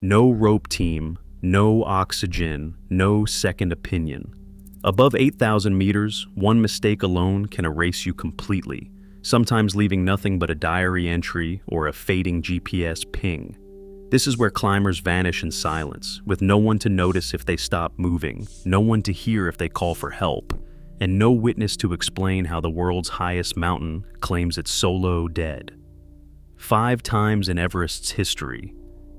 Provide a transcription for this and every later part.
No rope team, no oxygen, no second opinion. Above 8,000 meters, one mistake alone can erase you completely, sometimes leaving nothing but a diary entry or a fading GPS ping. This is where climbers vanish in silence, with no one to notice if they stop moving, no one to hear if they call for help, and no witness to explain how the world's highest mountain claims it's solo dead. 5 times in Everest's history,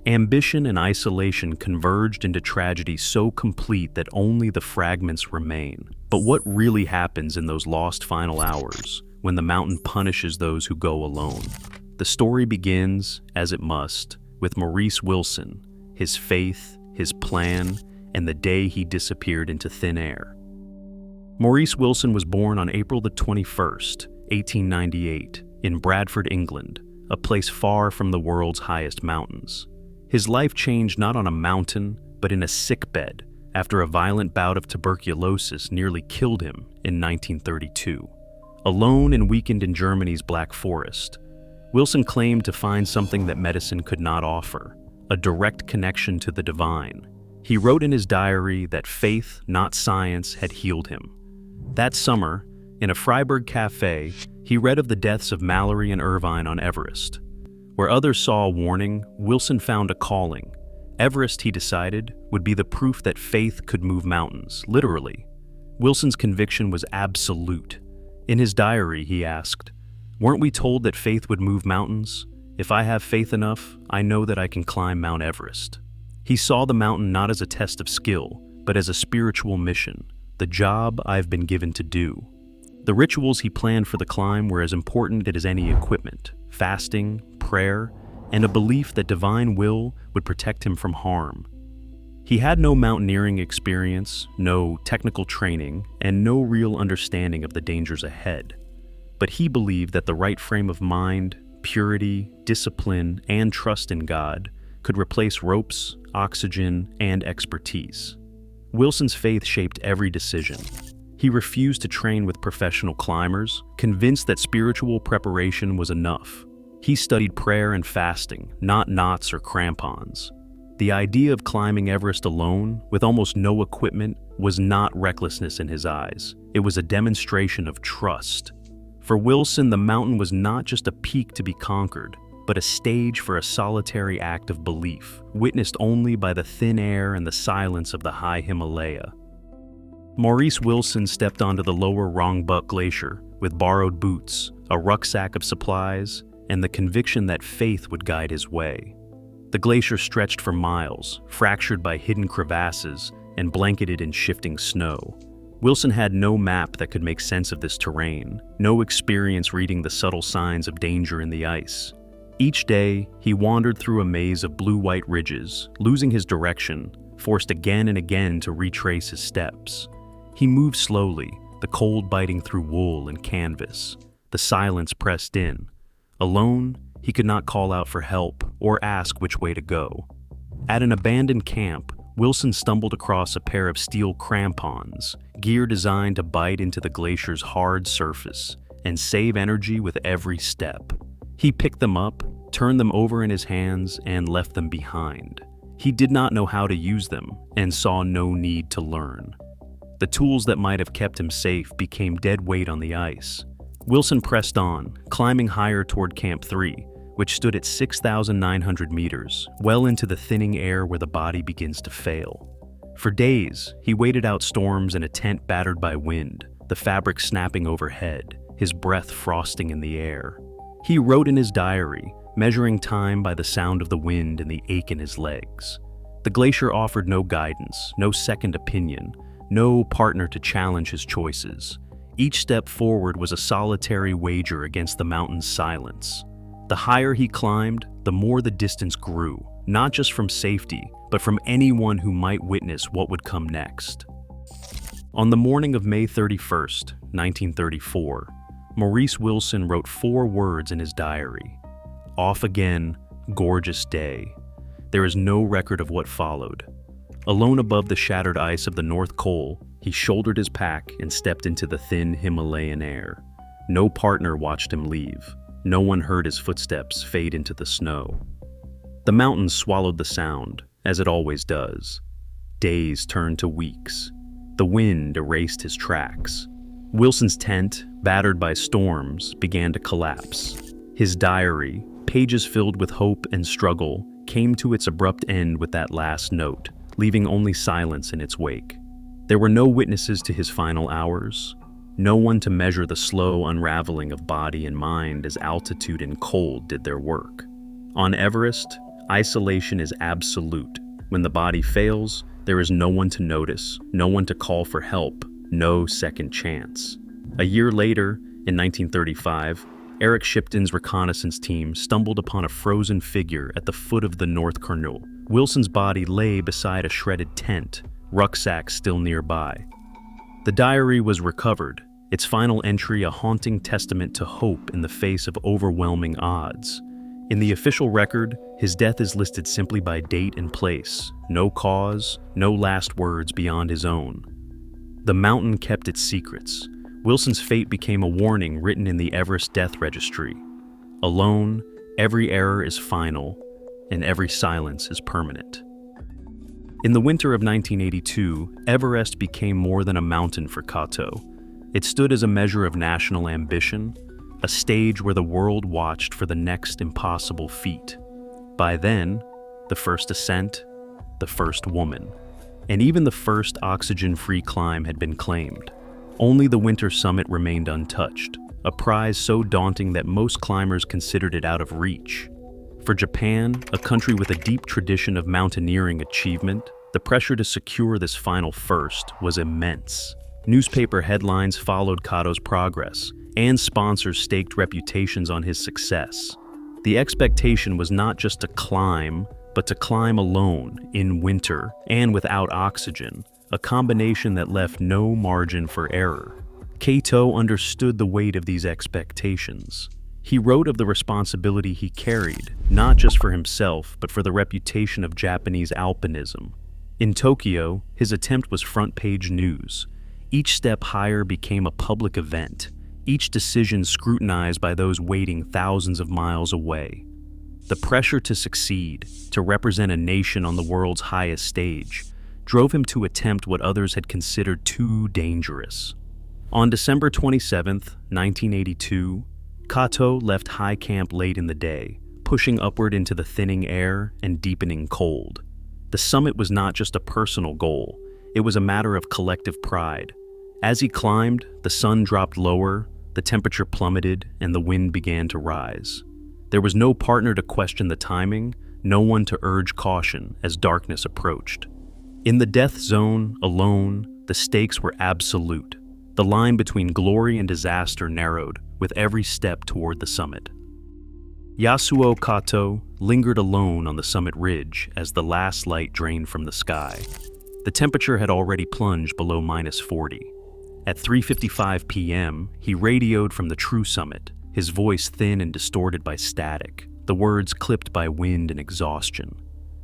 ambition and isolation converged into tragedy so complete that only the fragments remain. But what really happens in those lost final hours, when the mountain punishes those who go alone? The story begins, as it must, with Maurice Wilson, his faith, his plan, and the day he disappeared into thin air. Maurice Wilson was born on April the 21st, 1898, in Bradford, England, a place far from the world's highest mountains. His life changed not on a mountain, but in a sickbed, after a violent bout of tuberculosis nearly killed him in 1932. Alone and weakened in Germany's Black Forest, Wilson claimed to find something that medicine could not offer, a direct connection to the divine. He wrote in his diary that faith, not science, had healed him. That summer, in a Freiburg cafe, he read of the deaths of Mallory and Irvine on Everest. Where others saw a warning, Wilson found a calling. Everest, he decided, would be the proof that faith could move mountains, literally. Wilson's conviction was absolute. In his diary, he asked, "Weren't we told that faith would move mountains? If I have faith enough, I know that I can climb Mount Everest." He saw the mountain not as a test of skill, but as a spiritual mission, the job I've been given to do. The rituals he planned for the climb were as important as any equipment: fasting, prayer, and a belief that divine will would protect him from harm. He had no mountaineering experience, no technical training, and no real understanding of the dangers ahead. But he believed that the right frame of mind, purity, discipline, and trust in God could replace ropes, oxygen, and expertise. Wilson's faith shaped every decision. He refused to train with professional climbers, convinced that spiritual preparation was enough. He studied prayer and fasting, not knots or crampons. The idea of climbing Everest alone, with almost no equipment, was not recklessness in his eyes. It was a demonstration of trust. For Wilson, the mountain was not just a peak to be conquered, but a stage for a solitary act of belief, witnessed only by the thin air and the silence of the high Himalaya. Maurice Wilson stepped onto the lower Rongbuk Glacier with borrowed boots, a rucksack of supplies, and the conviction that faith would guide his way. The glacier stretched for miles, fractured by hidden crevasses and blanketed in shifting snow. Wilson had no map that could make sense of this terrain, no experience reading the subtle signs of danger in the ice. Each day, he wandered through a maze of blue-white ridges, losing his direction, forced again and again to retrace his steps. He moved slowly, the cold biting through wool and canvas. The silence pressed in. Alone, he could not call out for help or ask which way to go. At an abandoned camp, Wilson stumbled across a pair of steel crampons, gear designed to bite into the glacier's hard surface and save energy with every step. He picked them up, turned them over in his hands, and left them behind. He did not know how to use them and saw no need to learn. The tools that might have kept him safe became dead weight on the ice. Wilson pressed on, climbing higher toward Camp 3, which stood at 6,900 meters, well into the thinning air where the body begins to fail. For days, he waited out storms in a tent battered by wind, the fabric snapping overhead, his breath frosting in the air. He wrote in his diary, measuring time by the sound of the wind and the ache in his legs. The glacier offered no guidance, no second opinion, no partner to challenge his choices. Each step forward was a solitary wager against the mountain's silence. The higher he climbed, the more the distance grew, not just from safety, but from anyone who might witness what would come next. On the morning of May 31st, 1934, Maurice Wilson wrote 4 words in his diary. "Off again, gorgeous day." There is no record of what followed. Alone above the shattered ice of the North Col, he shouldered his pack and stepped into the thin Himalayan air. No partner watched him leave. No one heard his footsteps fade into the snow. The mountains swallowed the sound, as it always does. Days turned to weeks. The wind erased his tracks. Wilson's tent, battered by storms, began to collapse. His diary, pages filled with hope and struggle, came to its abrupt end with that last note, leaving only silence in its wake. There were no witnesses to his final hours, no one to measure the slow unraveling of body and mind as altitude and cold did their work. On Everest, isolation is absolute. When the body fails, there is no one to notice, no one to call for help, no second chance. A year later, in 1935, Eric Shipton's reconnaissance team stumbled upon a frozen figure at the foot of the North Carnot. Wilson's body lay beside a shredded tent, rucksack still nearby. The diary was recovered, its final entry a haunting testament to hope in the face of overwhelming odds. In the official record, his death is listed simply by date and place, no cause, no last words beyond his own. The mountain kept its secrets. Wilson's fate became a warning written in the Everest death registry. Alone, every error is final, and every silence is permanent. In the winter of 1982, Everest became more than a mountain for Kato. It stood as a measure of national ambition, a stage where the world watched for the next impossible feat. By then, the first ascent, the first woman, and even the first oxygen-free climb had been claimed. Only the winter summit remained untouched, a prize so daunting that most climbers considered it out of reach. For Japan, a country with a deep tradition of mountaineering achievement, the pressure to secure this final first was immense. Newspaper headlines followed Kato's progress, and sponsors staked reputations on his success. The expectation was not just to climb, but to climb alone, in winter, and without oxygen, a combination that left no margin for error. Kato understood the weight of these expectations. He wrote of the responsibility he carried, not just for himself, but for the reputation of Japanese alpinism. In Tokyo, his attempt was front-page news. Each step higher became a public event, each decision scrutinized by those waiting thousands of miles away. The pressure to succeed, to represent a nation on the world's highest stage, drove him to attempt what others had considered too dangerous. On December 27, 1982, Kato left high camp late in the day, pushing upward into the thinning air and deepening cold. The summit was not just a personal goal, it was a matter of collective pride. As he climbed, the sun dropped lower, the temperature plummeted, and the wind began to rise. There was no partner to question the timing, no one to urge caution as darkness approached. In the death zone, alone, the stakes were absolute. The line between glory and disaster narrowed with every step toward the summit. Yasuo Kato lingered alone on the summit ridge as the last light drained from the sky. The temperature had already plunged below -40. At 3:55 p.m., he radioed from the true summit, his voice thin and distorted by static, the words clipped by wind and exhaustion.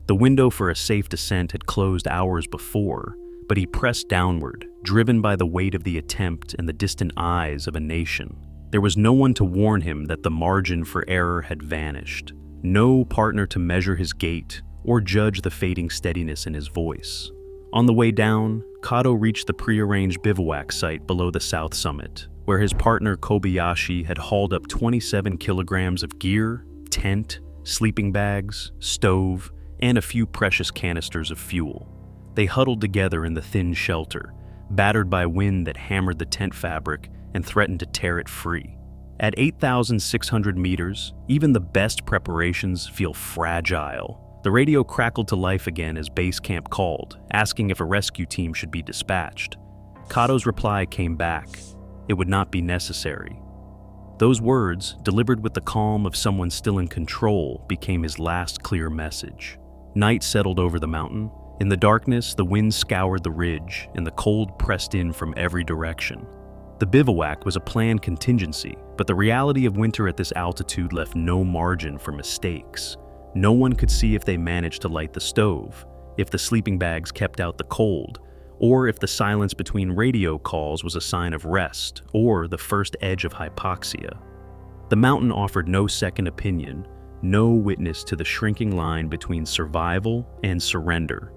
The window for a safe descent had closed hours before, but he pressed downward, driven by the weight of the attempt and the distant eyes of a nation. There was no one to warn him that the margin for error had vanished, no partner to measure his gait or judge the fading steadiness in his voice. On the way down, Kato reached the prearranged bivouac site below the south summit, where his partner Kobayashi had hauled up 27 kilograms of gear, tent, sleeping bags, stove, and a few precious canisters of fuel. They huddled together in the thin shelter, battered by wind that hammered the tent fabric and threatened to tear it free. At 8,600 meters, even the best preparations feel fragile. The radio crackled to life again as base camp called, asking if a rescue team should be dispatched. Kato's reply came back. It would not be necessary. Those words, delivered with the calm of someone still in control, became his last clear message. Night settled over the mountain. In the darkness, the wind scoured the ridge, and the cold pressed in from every direction. The bivouac was a planned contingency, but the reality of winter at this altitude left no margin for mistakes. No one could see if they managed to light the stove, if the sleeping bags kept out the cold, or if the silence between radio calls was a sign of rest or the first edge of hypoxia. The mountain offered no second opinion, no witness to the shrinking line between survival and surrender.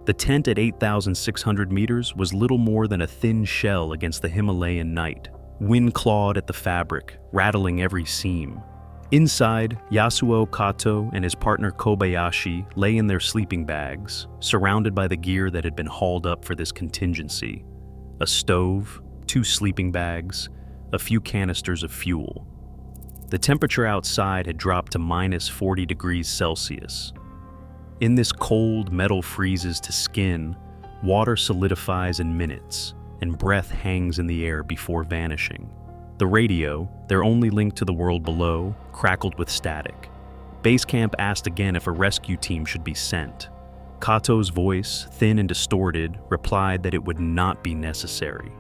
The tent at 8,600 meters was little more than a thin shell against the Himalayan night. Wind clawed at the fabric, rattling every seam. Inside, Yasuo Kato and his partner Kobayashi lay in their sleeping bags, surrounded by the gear that had been hauled up for this contingency. A stove, 2 sleeping bags, a few canisters of fuel. The temperature outside had dropped to minus 40 degrees Celsius. In this cold, metal freezes to skin, water solidifies in minutes, and breath hangs in the air before vanishing. The radio, their only link to the world below, crackled with static. Base camp asked again if a rescue team should be sent. Kato's voice, thin and distorted, replied that it would not be necessary.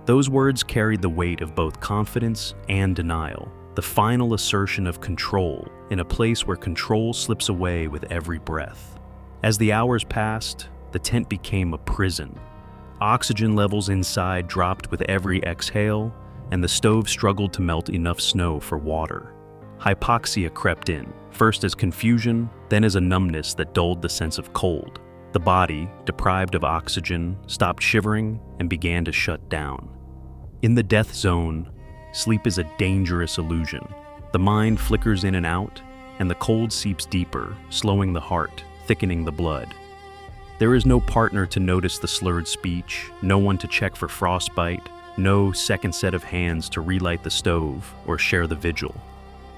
Those words carried the weight of both confidence and denial, the final assertion of control in a place where control slips away with every breath. As the hours passed, the tent became a prison. Oxygen levels inside dropped with every exhale, and the stove struggled to melt enough snow for water. Hypoxia crept in, first as confusion, then as a numbness that dulled the sense of cold. The body, deprived of oxygen, stopped shivering and began to shut down. In the death zone, sleep is a dangerous illusion. The mind flickers in and out, and the cold seeps deeper, slowing the heart, thickening the blood. There is no partner to notice the slurred speech, no one to check for frostbite, no second set of hands to relight the stove or share the vigil.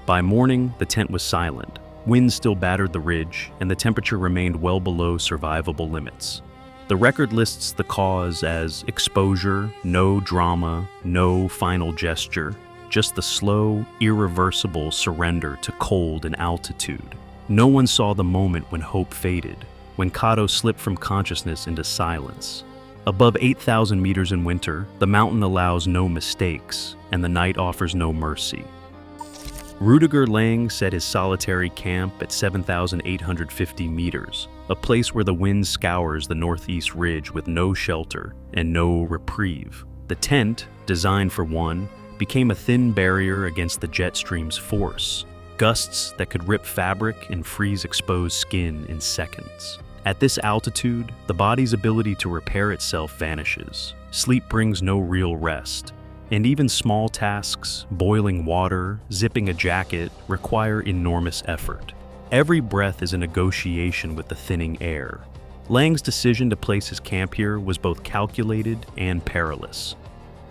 By morning, the tent was silent. Wind still battered the ridge, and the temperature remained well below survivable limits. The record lists the cause as exposure, no drama, no final gesture, just the slow, irreversible surrender to cold and altitude. No one saw the moment when hope faded, when Kato slipped from consciousness into silence. Above 8,000 meters in winter, the mountain allows no mistakes, and the night offers no mercy. Rüdiger Lang set his solitary camp at 7,850 meters, a place where the wind scours the northeast ridge with no shelter and no reprieve. The tent, designed for one, became a thin barrier against the jet stream's force, gusts that could rip fabric and freeze exposed skin in seconds. At this altitude, the body's ability to repair itself vanishes. Sleep brings no real rest, and even small tasks, boiling water, zipping a jacket, require enormous effort. Every breath is a negotiation with the thinning air. Lang's decision to place his camp here was both calculated and perilous.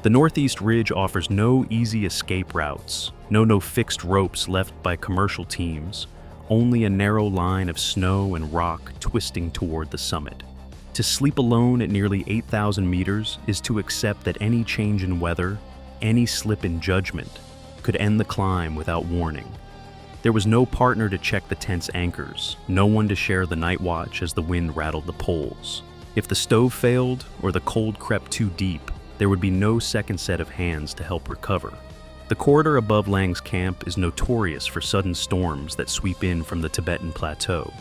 The northeast ridge offers no easy escape routes, no fixed ropes left by commercial teams, only a narrow line of snow and rock twisting toward the summit. To sleep alone at nearly 8,000 meters is to accept that any change in weather, any slip in judgment, could end the climb without warning. There was no partner to check the tent's anchors, no one to share the night watch as the wind rattled the poles. If the stove failed or the cold crept too deep, there would be no second set of hands to help recover. The corridor above Lang's camp is notorious for sudden storms that sweep in from the Tibetan plateau.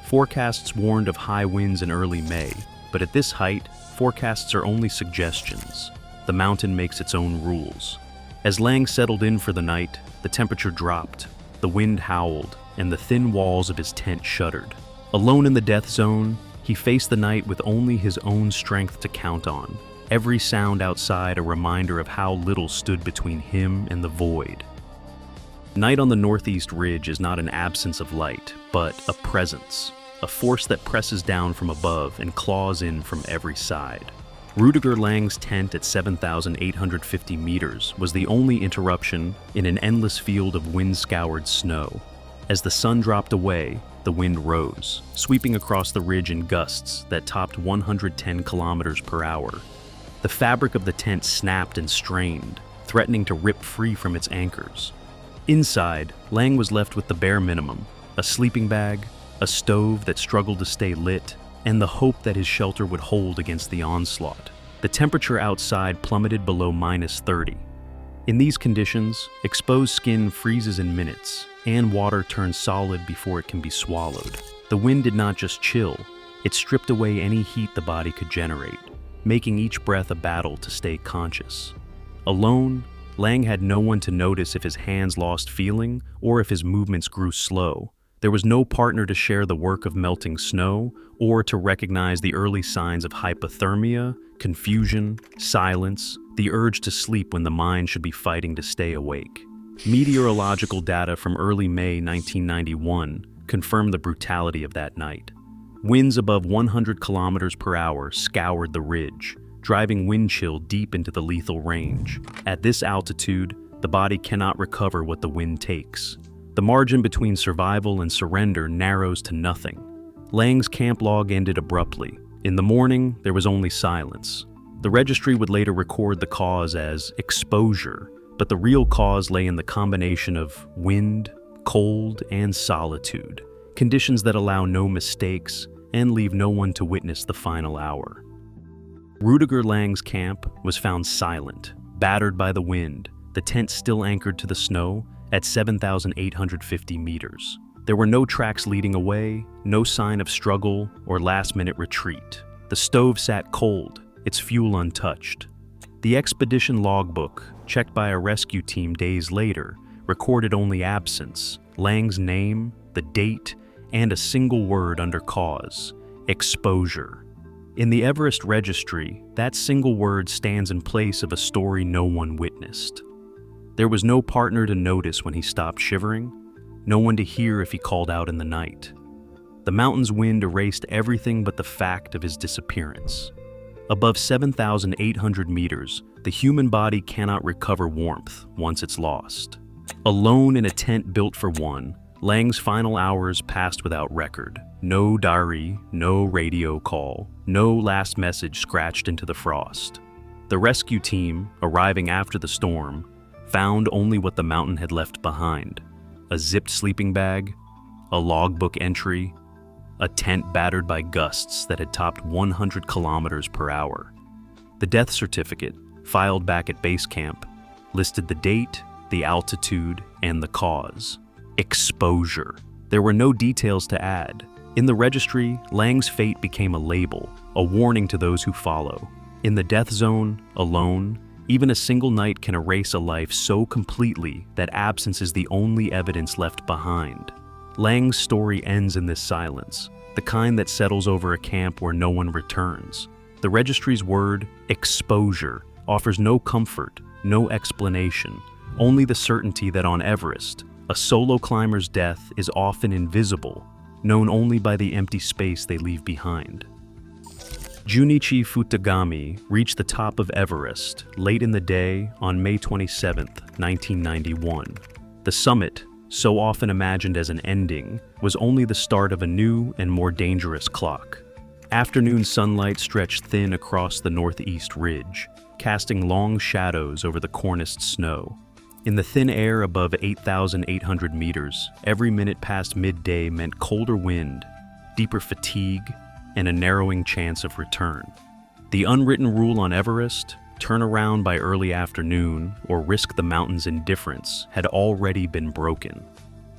Forecasts warned of high winds in early May, but at this height, forecasts are only suggestions. The mountain makes its own rules. As Lang settled in for the night, the temperature dropped, the wind howled, and the thin walls of his tent shuddered. Alone in the death zone, he faced the night with only his own strength to count on. Every sound outside a reminder of how little stood between him and the void. Night on the northeast ridge is not an absence of light, but a presence, a force that presses down from above and claws in from every side. Rüdiger Lang's tent at 7,850 meters was the only interruption in an endless field of wind-scoured snow. As the sun dropped away, the wind rose, sweeping across the ridge in gusts that topped 110 kilometers per hour. The fabric of the tent snapped and strained, threatening to rip free from its anchors. Inside, Lang was left with the bare minimum: a sleeping bag, a stove that struggled to stay lit, and the hope that his shelter would hold against the onslaught. The temperature outside plummeted below minus 30. In these conditions, exposed skin freezes in minutes, and water turns solid before it can be swallowed. The wind did not just chill, it stripped away any heat the body could generate, making each breath a battle to stay conscious. Alone, Lang had no one to notice if his hands lost feeling or if his movements grew slow. There was no partner to share the work of melting snow or to recognize the early signs of hypothermia, confusion, silence, the urge to sleep when the mind should be fighting to stay awake. Meteorological data from early May 1991 confirmed the brutality of that night. Winds above 100 kilometers per hour scoured the ridge, driving wind chill deep into the lethal range. At this altitude, the body cannot recover what the wind takes. The margin between survival and surrender narrows to nothing. Lang's camp log ended abruptly. In the morning, there was only silence. The registry would later record the cause as exposure, but the real cause lay in the combination of wind, cold, and solitude, conditions that allow no mistakes and leave no one to witness the final hour. Rüdiger Lang's camp was found silent, battered by the wind, the tent still anchored to the snow at 7,850 meters. There were no tracks leading away, no sign of struggle or last-minute retreat. The stove sat cold, its fuel untouched. The expedition logbook, checked by a rescue team days later, recorded only absence, Lang's name, the date, and a single word under cause: exposure. In the Everest registry, that single word stands in place of a story no one witnessed. There was no partner to notice when he stopped shivering, no one to hear if he called out in the night. The mountain's wind erased everything but the fact of his disappearance. Above 7,800 meters, the human body cannot recover warmth once it's lost. Alone in a tent built for one, Lang's final hours passed without record. No diary, no radio call, no last message scratched into the frost. The rescue team, arriving after the storm, found only what the mountain had left behind: a zipped sleeping bag, a logbook entry, a tent battered by gusts that had topped 100 kilometers per hour. The death certificate, filed back at base camp, listed the date, the altitude, and the cause: exposure. There were no details to add. In the registry, Lang's fate became a label, a warning to those who follow. In the death zone, alone, even a single night can erase a life so completely that absence is the only evidence left behind. Lang's story ends in this silence, the kind that settles over a camp where no one returns. The registry's word, exposure, offers no comfort, no explanation, only the certainty that on Everest, a solo climber's death is often invisible, known only by the empty space they leave behind. Junichi Futagami reached the top of Everest late in the day on May 27, 1991. The summit, so often imagined as an ending, was only the start of a new and more dangerous clock. Afternoon sunlight stretched thin across the northeast ridge, casting long shadows over the corniced snow. In the thin air above 8,800 meters, every minute past midday meant colder wind, deeper fatigue, and a narrowing chance of return. The unwritten rule on Everest, turn around by early afternoon or risk the mountain's indifference, had already been broken.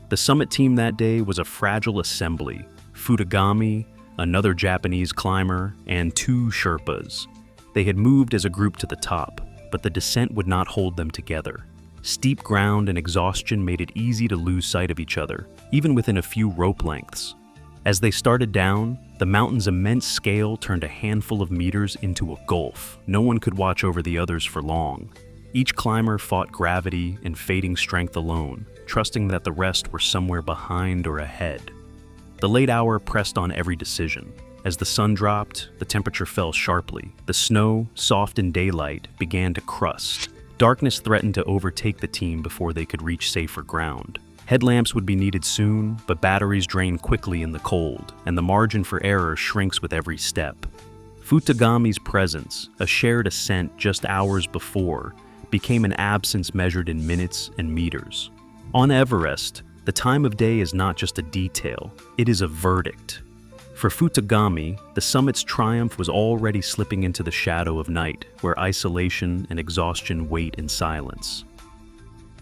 The summit team that day was a fragile assembly: Futagami, another Japanese climber, and 2 Sherpas. They had moved as a group to the top, but the descent would not hold them together. Steep ground and exhaustion made it easy to lose sight of each other, even within a few rope lengths. As they started down, the mountain's immense scale turned a handful of meters into a gulf. No one could watch over the others for long. Each climber fought gravity and fading strength alone, trusting that the rest were somewhere behind or ahead. The late hour pressed on every decision. As the sun dropped, the temperature fell sharply. The snow, soft in daylight, began to crust. Darkness threatened to overtake the team before they could reach safer ground. Headlamps would be needed soon, but batteries drain quickly in the cold, and the margin for error shrinks with every step. Futagami's presence, a shared ascent just hours before, became an absence measured in minutes and meters. On Everest, the time of day is not just a detail, it is a verdict. For Futagami, the summit's triumph was already slipping into the shadow of night, where isolation and exhaustion wait in silence.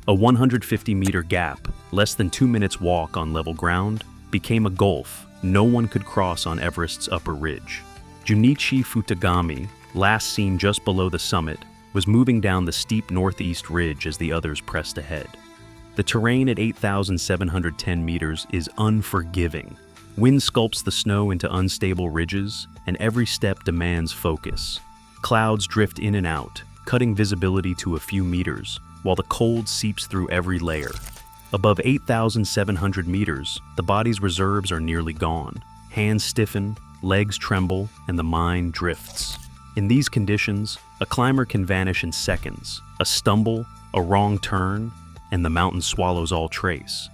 A 150-meter gap, less than 2 minutes' walk on level ground, became a gulf no one could cross on Everest's upper ridge. Junichi Futagami, last seen just below the summit, was moving down the steep northeast ridge as the others pressed ahead. The terrain at 8,710 meters is unforgiving. Wind sculpts the snow into unstable ridges, and every step demands focus. Clouds drift in and out, cutting visibility to a few meters, while the cold seeps through every layer. Above 8,700 meters, the body's reserves are nearly gone. Hands stiffen, legs tremble, and the mind drifts. In these conditions, a climber can vanish in seconds. A stumble, a wrong turn, and the mountain swallows all trace.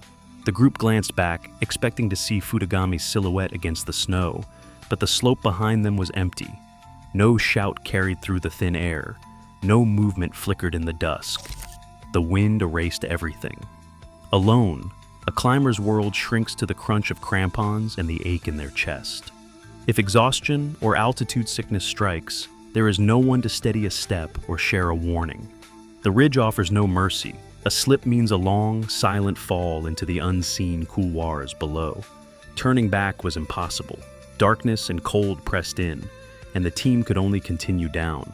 The group glanced back, expecting to see Futagami's silhouette against the snow, but the slope behind them was empty. No shout carried through the thin air. No movement flickered in the dusk. The wind erased everything. Alone, a climber's world shrinks to the crunch of crampons and the ache in their chest. If exhaustion or altitude sickness strikes, there is no one to steady a step or share a warning. The ridge offers no mercy. A slip means a long, silent fall into the unseen couloirs below. Turning back was impossible. Darkness and cold pressed in, and the team could only continue down.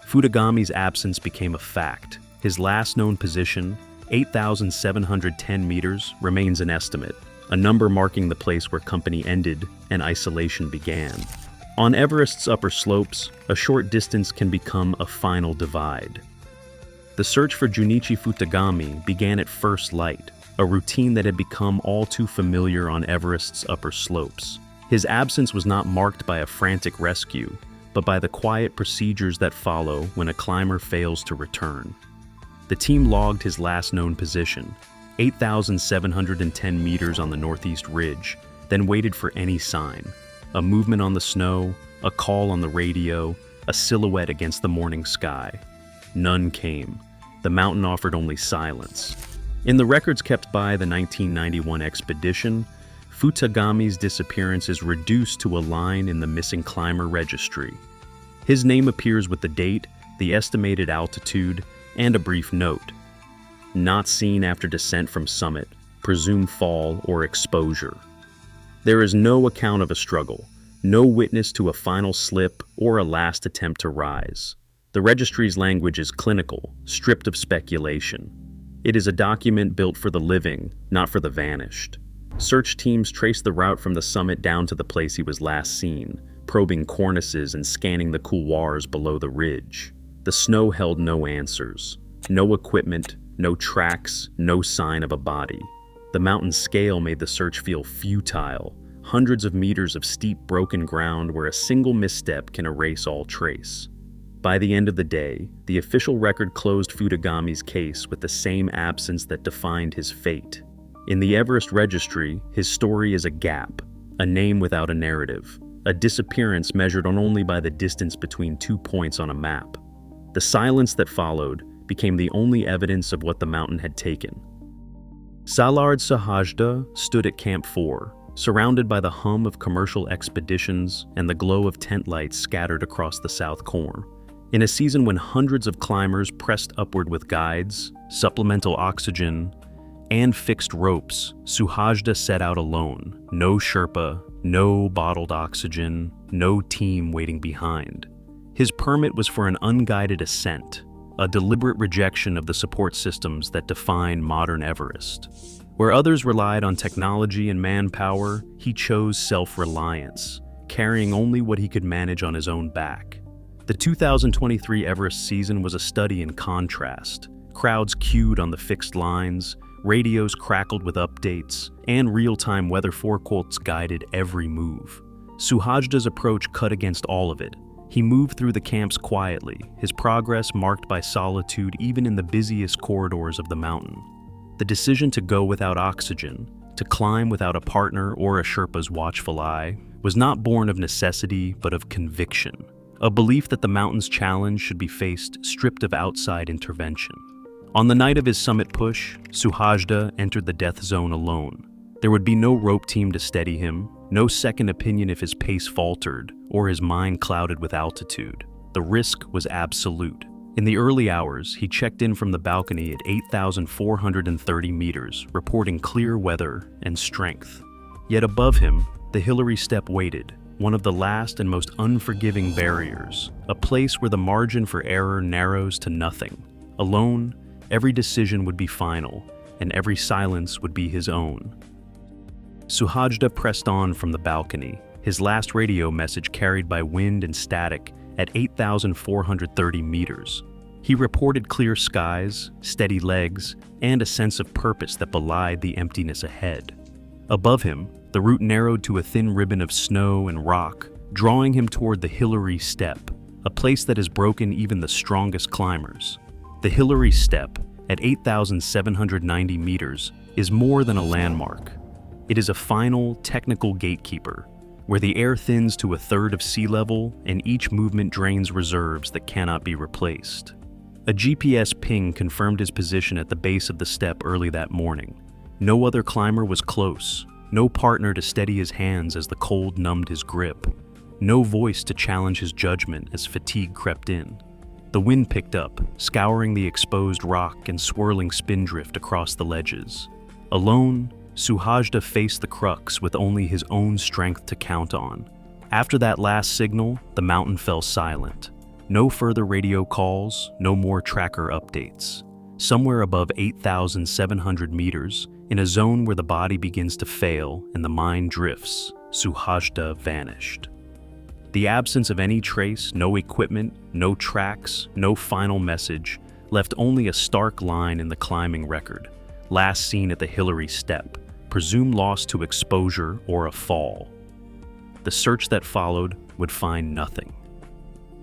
Futagami's absence became a fact. His last known position, 8,710 meters, remains an estimate, a number marking the place where company ended and isolation began. On Everest's upper slopes, a short distance can become a final divide. The search for Junichi Futagami began at first light, a routine that had become all too familiar on Everest's upper slopes. His absence was not marked by a frantic rescue, but by the quiet procedures that follow when a climber fails to return. The team logged his last known position, 8,710 meters on the northeast ridge, then waited for any sign. A movement on the snow, a call on the radio, a silhouette against the morning sky. None came. The mountain offered only silence. In the records kept by the 1991 expedition, Futagami's disappearance is reduced to a line in the missing climber registry. His name appears with the date, the estimated altitude, and a brief note. Not seen after descent from summit, presumed fall or exposure. There is no account of a struggle, no witness to a final slip or a last attempt to rise. The registry's language is clinical, stripped of speculation. It is a document built for the living, not for the vanished. Search teams trace the route from the summit down to the place he was last seen, probing cornices and scanning the couloirs below the ridge. The snow held no answers. No equipment, no tracks, no sign of a body. The mountain's scale made the search feel futile. Hundreds of meters of steep, broken ground where a single misstep can erase all trace. By the end of the day, the official record closed Futagami's case with the same absence that defined his fate. In the Everest registry, his story is a gap, a name without a narrative, a disappearance measured only by the distance between 2 points on a map. The silence that followed became the only evidence of what the mountain had taken. Salard Suhajda stood at Camp 4, surrounded by the hum of commercial expeditions and the glow of tent lights scattered across the South Corner. In a season when hundreds of climbers pressed upward with guides, supplemental oxygen, and fixed ropes, Suhajda set out alone. No Sherpa, no bottled oxygen, no team waiting behind. His permit was for an unguided ascent, a deliberate rejection of the support systems that define modern Everest. Where others relied on technology and manpower, he chose self-reliance, carrying only what he could manage on his own back. The 2023 Everest season was a study in contrast. Crowds queued on the fixed lines, radios crackled with updates, and real-time weather forecasts guided every move. Suhajda's approach cut against all of it. He moved through the camps quietly, his progress marked by solitude even in the busiest corridors of the mountain. The decision to go without oxygen, to climb without a partner or a Sherpa's watchful eye, was not born of necessity but of conviction, a belief that the mountain's challenge should be faced stripped of outside intervention. On the night of his summit push, Suhajda entered the death zone alone. There would be no rope team to steady him, no second opinion if his pace faltered or his mind clouded with altitude. The risk was absolute. In the early hours, he checked in from the balcony at 8,430 meters, reporting clear weather and strength. Yet above him, the Hillary step waited, one of the last and most unforgiving barriers, a place where the margin for error narrows to nothing. Alone, every decision would be final, and every silence would be his own. Suhajda pressed on from the balcony, his last radio message carried by wind and static at 8,430 meters. He reported clear skies, steady legs, and a sense of purpose that belied the emptiness ahead. Above him, the route narrowed to a thin ribbon of snow and rock, drawing him toward the Hillary Steppe, a place that has broken even the strongest climbers. The Hillary Steppe, at 8,790 meters, is more than a landmark. It is a final, technical gatekeeper, where the air thins to a third of sea level and each movement drains reserves that cannot be replaced. A GPS ping confirmed his position at the base of the steppe early that morning. No other climber was close, no partner to steady his hands as the cold numbed his grip, no voice to challenge his judgment as fatigue crept in. The wind picked up, scouring the exposed rock and swirling spindrift across the ledges. Alone, Suhajda faced the crux with only his own strength to count on. After that last signal, the mountain fell silent. No further radio calls, no more tracker updates. Somewhere above 8,700 meters, in a zone where the body begins to fail and the mind drifts, Suhajda vanished. The absence of any trace, no equipment, no tracks, no final message, left only a stark line in the climbing record, last seen at the Hillary Steppe, presumed lost to exposure or a fall. The search that followed would find nothing.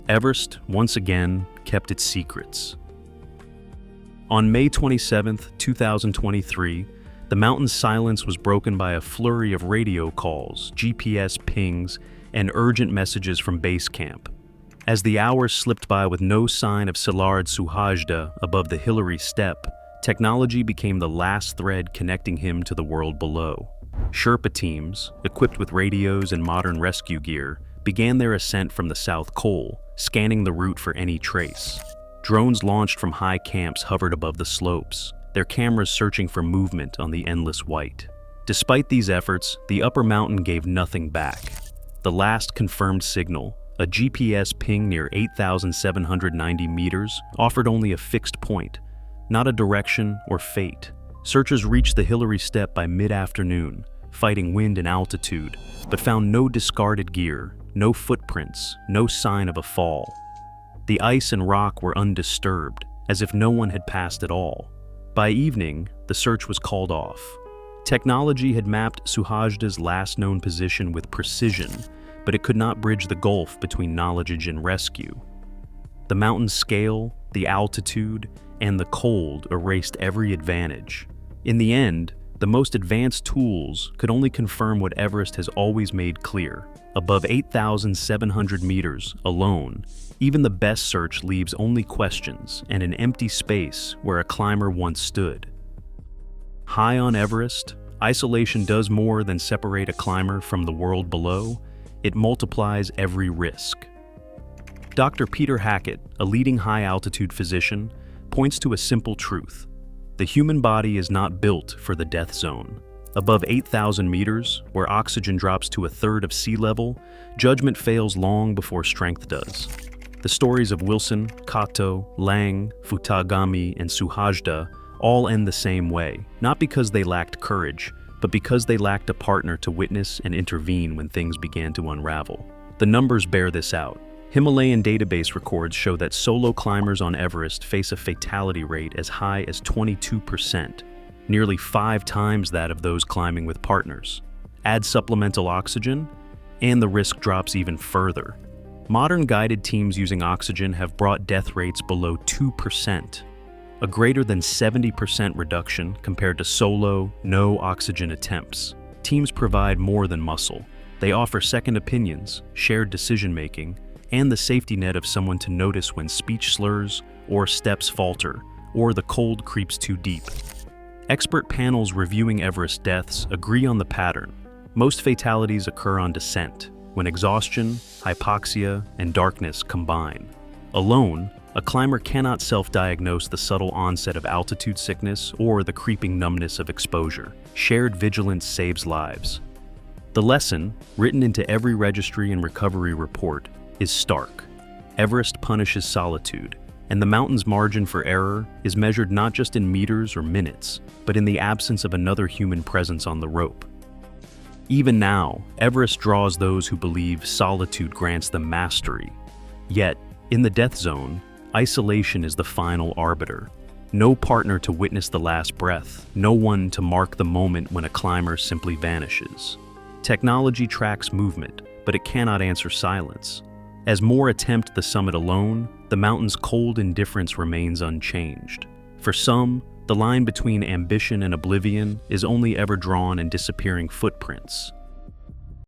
Everest, once again, kept its secrets. On May 27, 2023, the mountain's silence was broken by a flurry of radio calls, GPS pings, and urgent messages from base camp. As the hours slipped by with no sign of Szilárd Suhajda above the Hillary Steppe, technology became the last thread connecting him to the world below. Sherpa teams, equipped with radios and modern rescue gear, began their ascent from the South Col, scanning the route for any trace. Drones launched from high camps hovered above the slopes, their cameras searching for movement on the endless white. Despite these efforts, the upper mountain gave nothing back. The last confirmed signal, a GPS ping near 8,790 meters, offered only a fixed point, not a direction or fate. Searchers reached the Hillary Steppe by mid-afternoon, fighting wind and altitude, but found no discarded gear, no footprints, no sign of a fall. The ice and rock were undisturbed, as if no one had passed at all. By evening, the search was called off. Technology had mapped Suhajda's last known position with precision, but it could not bridge the gulf between knowledge and rescue. The mountain's scale, the altitude, and the cold erased every advantage. In the end, the most advanced tools could only confirm what Everest has always made clear. Above 8,700 meters, alone, even the best search leaves only questions and an empty space where a climber once stood. High on Everest, isolation does more than separate a climber from the world below. It multiplies every risk. Dr. Peter Hackett, a leading high-altitude physician, points to a simple truth. The human body is not built for the death zone. Above 8,000 meters, where oxygen drops to a third of sea level, judgment fails long before strength does. The stories of Wilson, Kato, Lang, Futagami, and Suhajda all end the same way, not because they lacked courage, but because they lacked a partner to witness and intervene when things began to unravel. The numbers bear this out. Himalayan database records show that solo climbers on Everest face a fatality rate as high as 22%, nearly 5 times that of those climbing with partners. Add supplemental oxygen, and the risk drops even further. Modern guided teams using oxygen have brought death rates below 2%, a greater than 70% reduction compared to solo, no oxygen attempts. Teams provide more than muscle. They offer second opinions, shared decision-making, and the safety net of someone to notice when speech slurs or steps falter, or the cold creeps too deep. Expert panels reviewing Everest deaths agree on the pattern. Most fatalities occur on descent, when exhaustion, hypoxia, and darkness combine. Alone, a climber cannot self-diagnose the subtle onset of altitude sickness or the creeping numbness of exposure. Shared vigilance saves lives. The lesson, written into every registry and recovery report, is stark. Everest punishes solitude, and the mountain's margin for error is measured not just in meters or minutes, but in the absence of another human presence on the rope. Even now, Everest draws those who believe solitude grants them mastery. Yet, in the death zone, isolation is the final arbiter. No partner to witness the last breath, no one to mark the moment when a climber simply vanishes. Technology tracks movement, but it cannot answer silence. As more attempt the summit alone, the mountain's cold indifference remains unchanged. For some, the line between ambition and oblivion is only ever drawn in disappearing footprints.